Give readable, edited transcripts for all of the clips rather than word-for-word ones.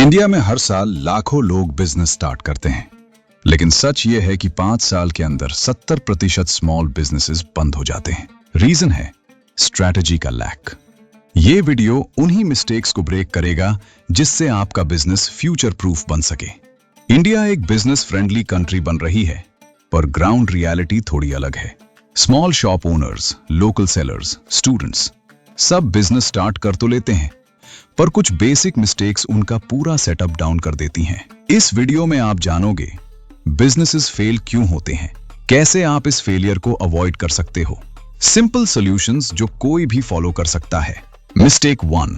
India में हर साल लाखों लोग बिजनेस स्टार्ट करते हैं, लेकिन सच ये है कि 5 साल के अंदर 70% स्मॉल बिजनेसेस बंद हो जाते हैं। रीजन है स्ट्रैटेजी का लैक। ये वीडियो उन्हीं मिस्टेक्स को ब्रेक करेगा जिससे आपका बिजनेस फ्यूचर प्रूफ बन सके। इंडिया एक बिजनेस फ्रेंडली कंट्री बन रही है, पर ग्राउंड रियलिटी थोड़ी अलग है। Small shop owners, local sellers, students सब बिजनेस स्टार्ट कर तो लेते हैं, पर कुछ बेसिक मिस्टेक्स उनका पूरा सेटअप डाउन कर देती हैं। इस वीडियो में आप जानोगे बिजनेसेस फेल क्यों होते हैं, कैसे आप इस फेलियर को अवॉइड कर सकते हो, सिंपल सॉल्यूशंस जो कोई भी फॉलो कर सकता है। Mistake 1,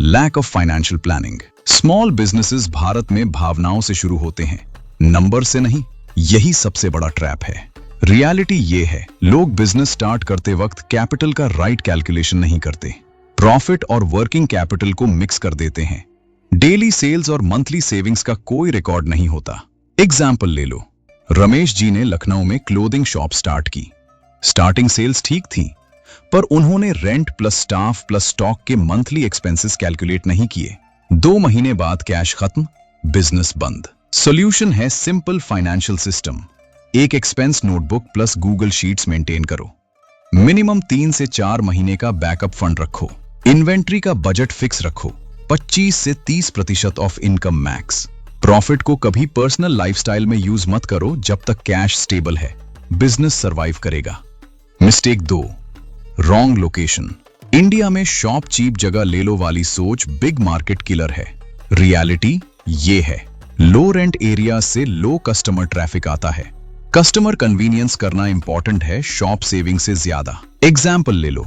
lack of financial planning. Small businesses Bharat में भावनाओं से शुरू होते हैं, नंबर से नहीं। यही सबसे बड़ा ट्रैप है। रियलिटी ये है, लोग बिजनेस स्टार्ट करते वक्त कैपिटल का राइट कैलकुलेशन नहीं करते, प्रॉफिट और वर्किंग कैपिटल को मिक्स कर देते हैं। डेली सेल्स और मंथली सेविंग्स का कोई रिकॉर्ड नहीं होता। एग्जाम्पल ले लो, रमेश जी ने लखनऊ में क्लोथिंग शॉप स्टार्ट की। स्टार्टिंग सेल्स ठीक थी, पर उन्होंने rent plus staff plus stock के मंथली एक्सपेंसेस कैलकुलेट नहीं किए। 2 महीने बाद कैश खत्म, बिजनेस बंद। सॉल्यूशन है सिंपल फाइनेंशियल सिस्टम। एक expense notebook plus Google sheets maintain करो। मिनिमम 3 से 4 महीने का बैकअप फंड रखो। इन्वेंट्री का बजट फिक्स रखो। 25 से 30% ऑफ इनकम मैक्स। प्रॉफिट को कभी पर्सनल लाइफस्टाइल में यूज मत करो जब तक कैश स्टेबल है। बिजनेस सरवाइव करेगा। Mistake 2, wrong location. इंडिया में शॉप चीप जगह ले लो वाली सोच बिग मार्केट किलर है। रियलिटी ये है, लो रेंट एरिया से लो कस्टमर ट्रैफिक आता है। कस्टमर कन्वीनियंस करना इंपॉर्टेंट है शॉप सेविंग से ज्यादा। एग्जाम्पल ले लो,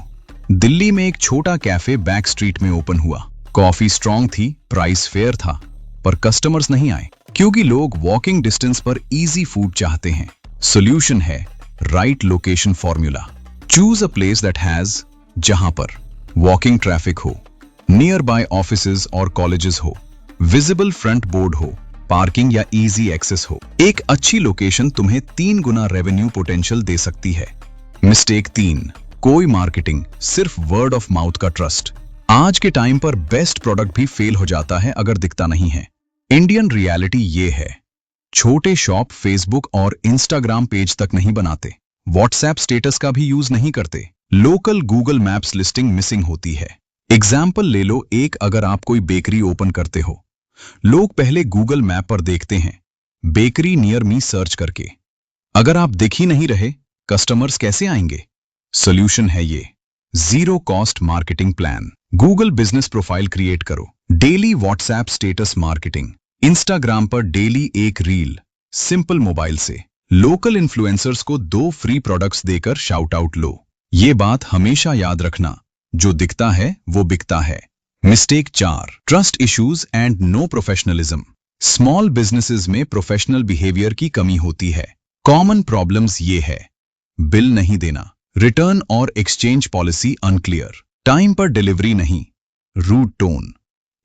दिल्ली में एक छोटा कैफे बैक स्ट्रीट में ओपन हुआ। कॉफी स्ट्रांग थी, प्राइस फेयर था, पर कस्टमर्स नहीं आए क्योंकि लोग वॉकिंग डिस्टेंस पर इजी फूड चाहते हैं। सॉल्यूशन है right location formula. Choose a place that has, जहां पर वॉकिंग ट्रैफिक हो, नियर बाय ऑफिसेज और कॉलेजेस हो, विजिबल फ्रंट बोर्ड हो, पार्किंग या इजी एक्सेस हो। एक अच्छी लोकेशन तुम्हें 3 गुना रेवेन्यू पोटेंशियल दे सकती है। मिस्टेक 3, कोई मार्केटिंग, सिर्फ वर्ड ऑफ माउथ का ट्रस्ट। आज के टाइम पर बेस्ट प्रोडक्ट भी फेल हो जाता है अगर दिखता नहीं है। इंडियन रियलिटी ये है, छोटे शॉप फेसबुक और इंस्टाग्राम पेज तक नहीं बनाते, व्हाट्सएप स्टेटस का भी यूज नहीं करते, local Google maps listing missing होती है। एग्जाम्पल ले लो, एक अगर आप कोई बेकरी ओपन करते हो, लोग पहले गूगल मैप पर देखते हैं, बेकरी नियर मी सर्च करके। अगर आप दिख ही नहीं रहे, कस्टमर्स कैसे आएंगे? सॉल्यूशन है ये, zero cost marketing plan. Google business profile create करो, daily WhatsApp status marketing, Instagram पर डेली एक रील, सिंपल मोबाइल से। लोकल इन्फ्लुएंसर्स को 2 फ्री प्रोडक्ट्स देकर शाउट आउट लो। ये बात हमेशा याद रखना, जो दिखता है वो बिकता है। Mistake 4, trust issues and no professionalism. Small businesses में प्रोफेशनल बिहेवियर की कमी होती है। कॉमन प्रॉब्लम्स ये है, बिल नहीं देना, रिटर्न और एक्सचेंज पॉलिसी अनक्लियर, टाइम पर डिलीवरी नहीं, रूड टोन।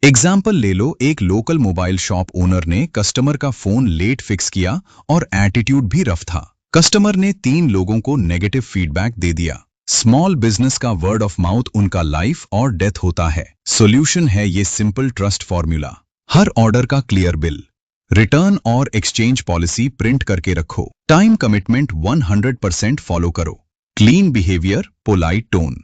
एग्जाम्पल ले लो, एक लोकल मोबाइल शॉप ओनर ने कस्टमर का फोन लेट फिक्स किया और एटीट्यूड भी रफ था। कस्टमर ने 3 लोगों को नेगेटिव फीडबैक दे दिया। स्मॉल बिजनेस का वर्ड ऑफ माउथ उनका लाइफ और डेथ होता है। सॉल्यूशन है ये सिंपल ट्रस्ट फॉर्मूला। हर ऑर्डर का क्लियर बिल, रिटर्न और एक्सचेंज पॉलिसी प्रिंट करके रखो। टाइम कमिटमेंट 100% फॉलो करो। Clean behaviour, polite tone.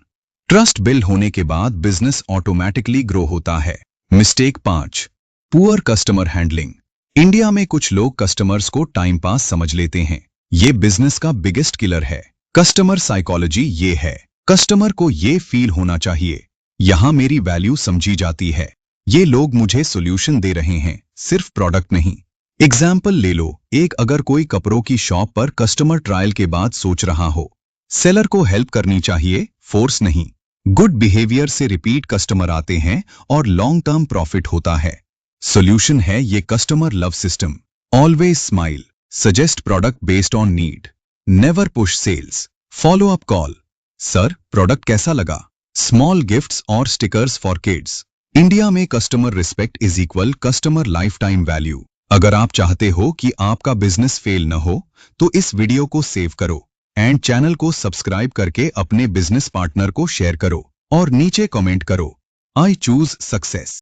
Trust build होने के बाद बिजनेस ऑटोमेटिकली ग्रो होता है। Mistake 5, poor customer handling. India में कुछ लोग कस्टमर्स को टाइम पास समझ लेते हैं। ये बिजनेस का बिगेस्ट किलर है। कस्टमर साइकोलॉजी ये है, कस्टमर को ये फील होना चाहिए, यहां मेरी वैल्यू समझी जाती है, ये लोग मुझे सॉल्यूशन दे रहे हैं, सिर्फ प्रोडक्ट नहीं। एग्जाम्पल ले लो, एक अगर कोई कपड़ों की शॉप पर कस्टमर ट्रायल के बाद सोच रहा हो, सेलर को हेल्प करनी चाहिए, फोर्स नहीं। गुड बिहेवियर से रिपीट कस्टमर आते हैं और लॉन्ग टर्म प्रॉफिट होता है। सॉल्यूशन है ये customer love system. Always smile, suggest product based on need, never push sales, follow up call, sir product कैसा लगा, स्मॉल गिफ्ट्स और स्टिकर्स फॉर किड्स। इंडिया में customer respect is equal customer life time value. अगर आप चाहते हो कि आपका बिजनेस फेल न हो, तो इस वीडियो को सेव करो एंड चैनल को सब्सक्राइब करके अपने बिजनेस पार्टनर को शेयर करो और नीचे कमेंट करो, आई चूज सक्सेस।